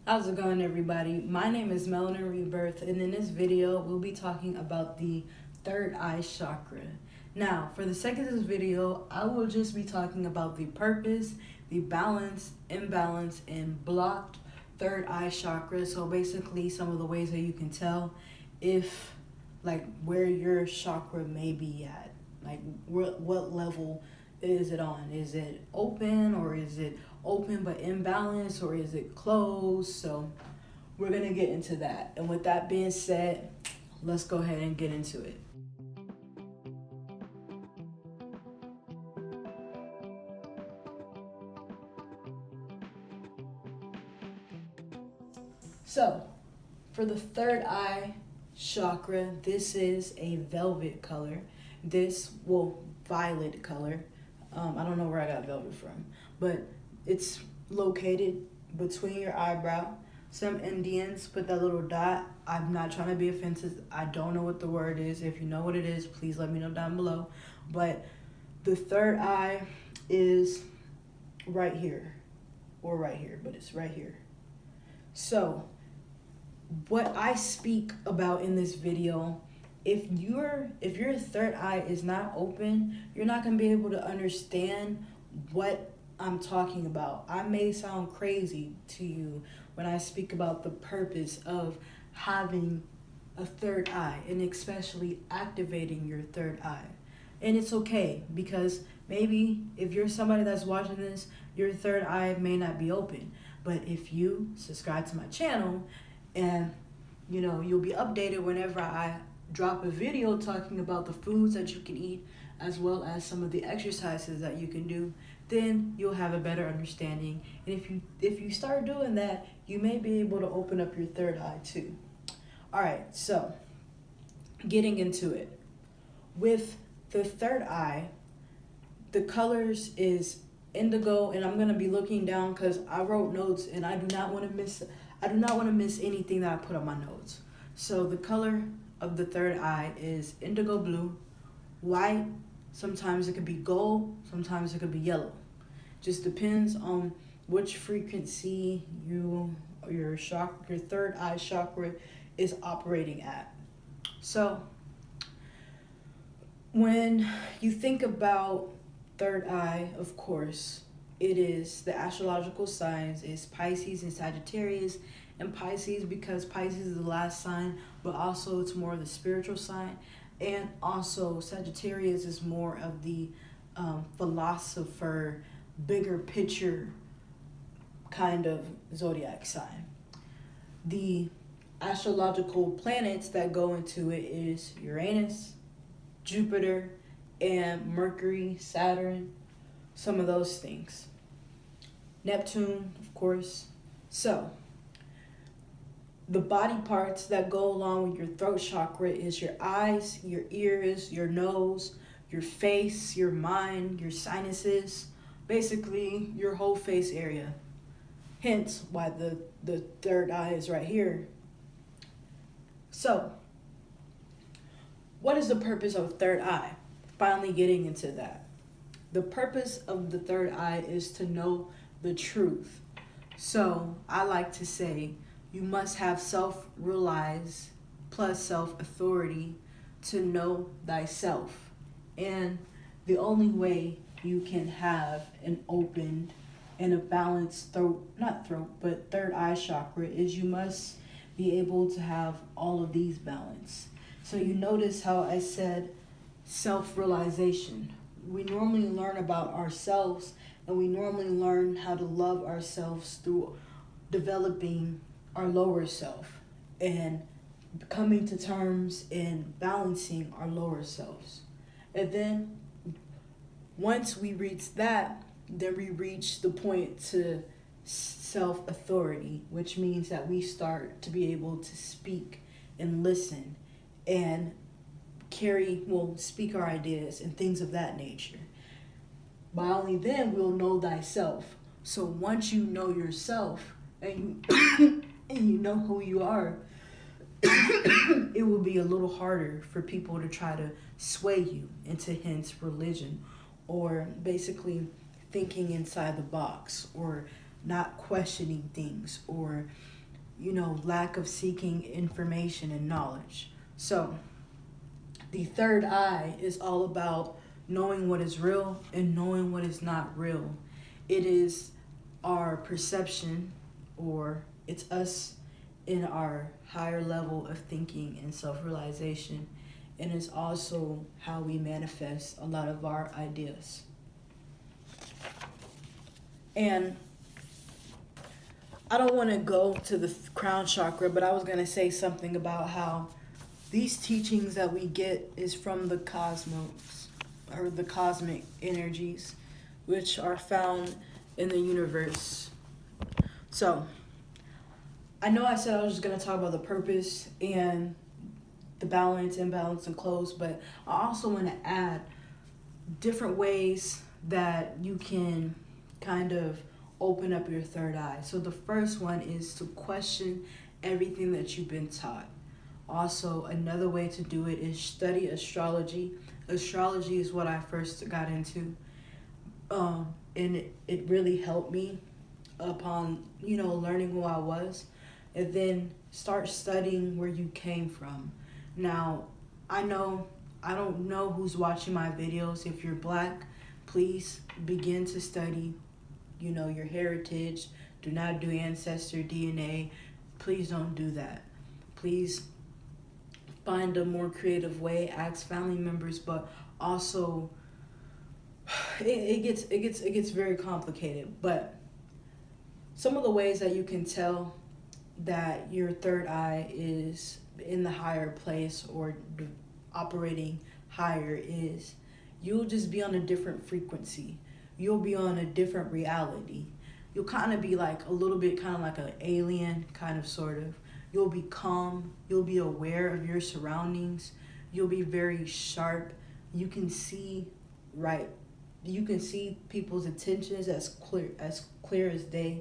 How's it going, everybody? My name is Melanin Rebirth, and in this video, we'll be talking about the third eye chakra. Now, for the sake of this video, I will just be talking about the purpose, the balance, imbalance, and blocked third eye chakra. So basically, some of the ways that you can tell if, like, where your chakra may be at. Like, what level is it on? Is it open, or is it open but imbalanced, or is it closed? So we're gonna get into that. And with that being said, let's go ahead and get into it. So for the third eye chakra, this is a velvet color. Violet color. I don't know where I got velvet from, but it's located between your eyebrow. Some Indians put that little dot. I'm not trying to be offensive. I don't know what the word is. If you know what it is, please let me know down below. But the third eye is right here, or right here, but it's right here. So what I speak about in this video, if your third eye is not open, you're not going to be able to understand what I'm talking about. I may sound crazy to you when I speak about the purpose of having a third eye, and especially activating your third eye. And it's okay, because maybe if you're somebody that's watching this, your third eye may not be open. But if you subscribe to my channel, and you'll be updated whenever I drop a video talking about the foods that you can eat, as well as some of the exercises that you can do, then you'll have a better understanding. And if you start doing that, you may be able to open up your third eye too. All right, so getting into it. With the third eye, the colors is indigo, and I'm going to be looking down because I wrote notes, and I do not want to miss anything that I put on my notes. So the color of the third eye is indigo blue, white. Sometimes it could be gold, sometimes it could be yellow. Just depends on which frequency your third eye chakra is operating at. So when you think about third eye, of course, it is the astrological signs is Pisces and Sagittarius. And Pisces, because Pisces is the last sign, but also it's more of the spiritual sign. And also Sagittarius is more of the philosopher, bigger picture kind of zodiac sign. The astrological planets that go into it is Uranus, Jupiter, and Mercury, Saturn, some of those things. Neptune, of course. So the body parts that go along with your throat chakra is your eyes, your ears, your nose, your face, your mind, your sinuses, basically your whole face area. Hence why the third eye is right here. So what is the purpose of a third eye? Finally getting into that. The purpose of the third eye is to know the truth. So I like to say, you must have self-realize plus self-authority to know thyself. And the only way you can have an opened and a balanced third eye chakra is you must be able to have all of these balanced. So you notice how I said self-realization. We normally learn about ourselves, and we normally learn how to love ourselves through developing our lower self and coming to terms and balancing our lower selves. And then once we reach that, then we reach the point to self-authority, which means that we start to be able to speak and listen and speak our ideas and things of that nature. By only then we'll know thyself. So once you know yourself and you and you know who you are, it will be a little harder for people to try to sway you into hence religion, or basically thinking inside the box, or not questioning things, or lack of seeking information and knowledge. So the third eye is all about knowing what is real and knowing what is not real. It is our perception, or it's us in our higher level of thinking and self-realization, and it's also how we manifest a lot of our ideas. And I don't want to go to the crown chakra, but I was going to say something about how these teachings that we get is from the cosmos, or the cosmic energies, which are found in the universe. So, I know I said I was just going to talk about the purpose and the balance, imbalance, and close, but I also want to add different ways that you can kind of open up your third eye. So the first one is to question everything that you've been taught. Also, another way to do it is study astrology. Astrology is what I first got into, and it really helped me upon learning who I was, and then start studying where you came from. Now, I don't know who's watching my videos. If you're Black, please begin to study your heritage. Do not do ancestor DNA. Please don't do that. Please find a more creative way. Ask family members, but also it gets very complicated. But some of the ways that you can tell that your third eye is in the higher place or operating higher is you'll just be on a different frequency. You'll be on a different reality. You'll kind of be like a little bit kind of like an alien, kind of sort of. You'll be calm. You'll be aware of your surroundings. You'll be very sharp. You can see right. You can see people's intentions as clear as day.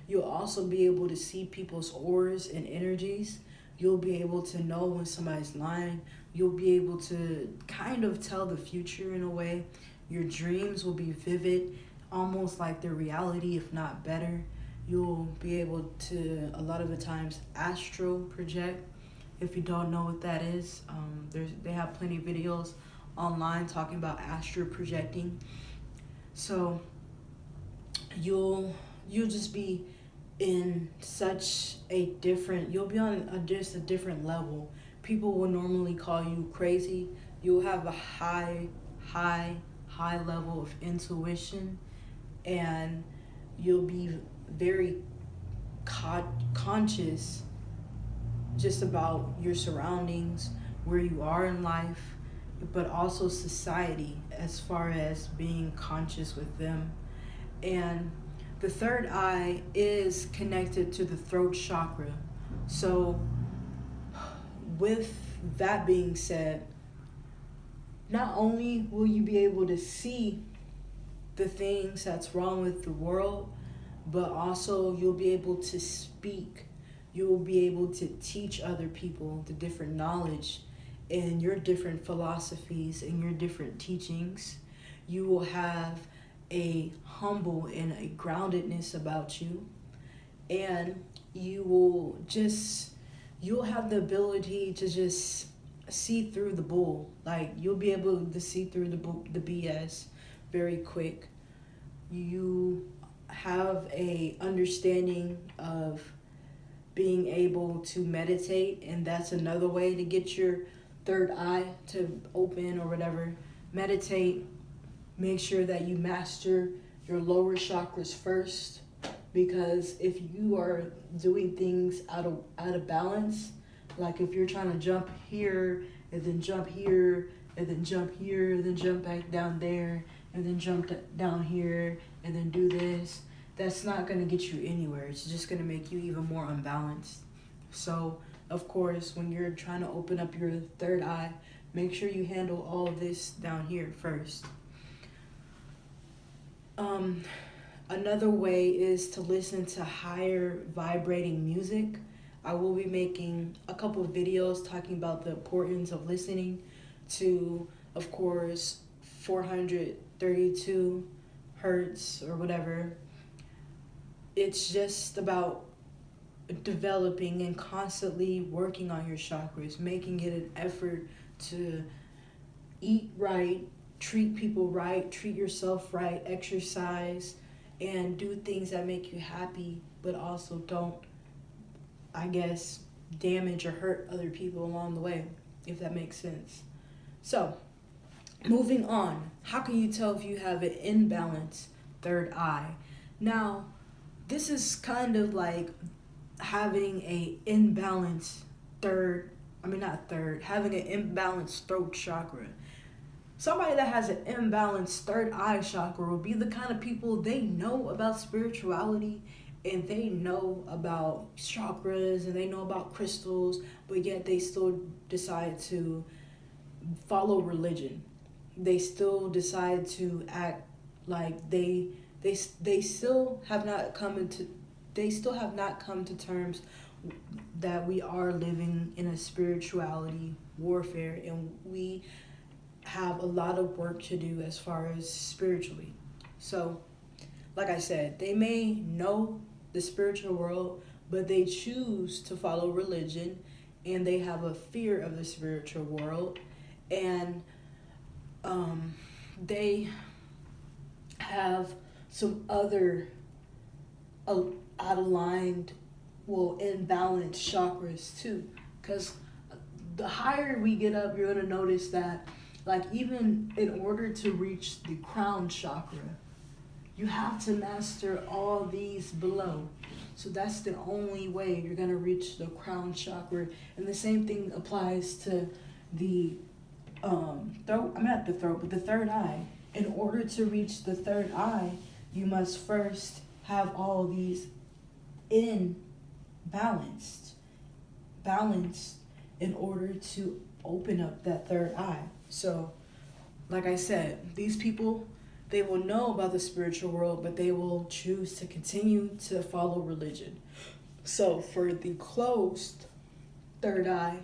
You'll also be able to see people's auras and energies. You'll be able to know when somebody's lying. You'll be able to kind of tell the future in a way. Your dreams will be vivid, almost like their reality, if not better. You'll be able to, a lot of the times, astral project. If you don't know what that is, they have plenty of videos online talking about astral projecting. So you'll just be in such a different, you'll be on just a different level. People will normally call you crazy. You'll have a high level of intuition, and you'll be very conscious just about your surroundings, where you are in life, but also society, as far as being conscious with them. And the third eye is connected to the throat chakra. So with that being said, not only will you be able to see the things that's wrong with the world, but also you'll be able to speak. You'll be able to teach other people the different knowledge and your different philosophies and your different teachings. You will have a humble and a groundedness about you, and you'll have the ability to just see through the bull. Like, you'll be able to see through the BS very quick. You have a understanding of being able to meditate, and that's another way to get your third eye to open or whatever. Meditate. Make sure that you master your lower chakras first, because if you are doing things out of balance, like if you're trying to jump here and then jump here and then jump here and then jump back down there and then jump down here and then do this, that's not going to get you anywhere. It's just going to make you even more unbalanced. So, of course, when you're trying to open up your third eye, make sure you handle all of this down here first. Another way is to listen to higher vibrating music. I will be making a couple of videos talking about the importance of listening to, of course, 432 hertz or whatever. It's just about developing and constantly working on your chakras, making it an effort to eat right, treat people right, treat yourself right, exercise, and do things that make you happy, but also don't, I guess, damage or hurt other people along the way, if that makes sense. So, moving on, how can you tell if you have an imbalanced third eye? Now, this is kind of like having a imbalanced having an imbalanced throat chakra. Somebody that has an imbalanced third eye chakra will be the kind of people, they know about spirituality and they know about chakras and they know about crystals, but yet they still decide to follow religion. They still decide to act like they still have not come to terms that we are living in a spirituality warfare, and we have a lot of work to do as far as spiritually. So, like I said, they may know the spiritual world, but they choose to follow religion, and they have a fear of the spiritual world, and they have some other out-aligned, imbalanced chakras too. Because the higher we get up, you're going to notice that, like, even in order to reach the crown chakra, you have to master all these below. So that's the only way you're going to reach the crown chakra. And the same thing applies to the the third eye. In order to reach the third eye, you must first have all these balanced in order to open up that third eye. So, like I said, these people, they will know about the spiritual world, but they will choose to continue to follow religion. So for the closed third eye,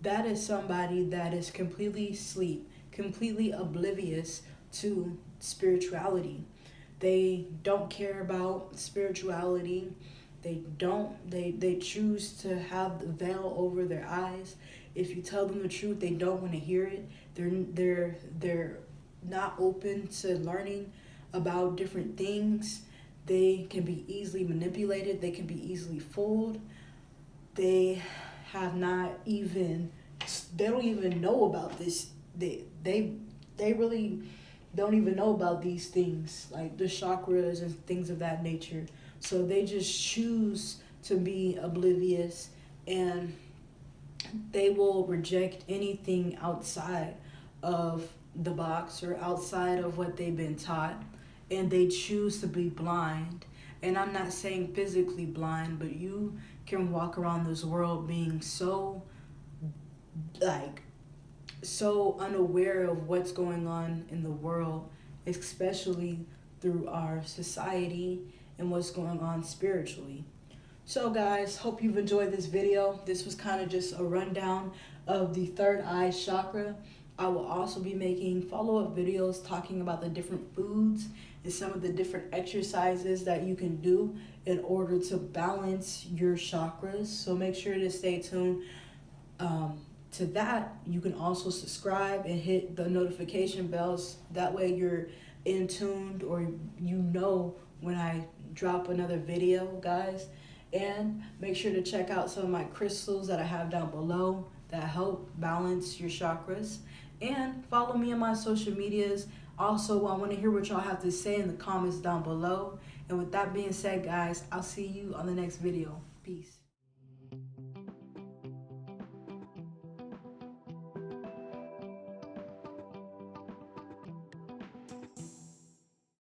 that is somebody that is completely asleep, completely oblivious to spirituality. They don't care about spirituality. They choose to have the veil over their eyes. If you tell them the truth, they don't want to hear it. They're not open to learning about different things. They can be easily manipulated. They can be easily fooled. They don't even know about this. They really don't even know about these things, like the chakras and things of that nature. So they just choose to be oblivious, and they will reject anything outside of the box or outside of what they've been taught, and they choose to be blind. And I'm not saying physically blind, but you can walk around this world being so unaware of what's going on in the world, especially through our society and what's going on spiritually. So guys, hope you've enjoyed this video. This was kind of just a rundown of the third eye chakra. I will also be making follow-up videos talking about the different foods and some of the different exercises that you can do in order to balance your chakras. So make sure to stay tuned to that. You can also subscribe and hit the notification bells. That way you're in tuned, or you know when I drop another video, guys. And make sure to check out some of my crystals that I have down below that help balance your chakras. And follow me on my social medias. Also, I want to hear what y'all have to say in the comments down below. And with that being said, guys, I'll see you on the next video. Peace.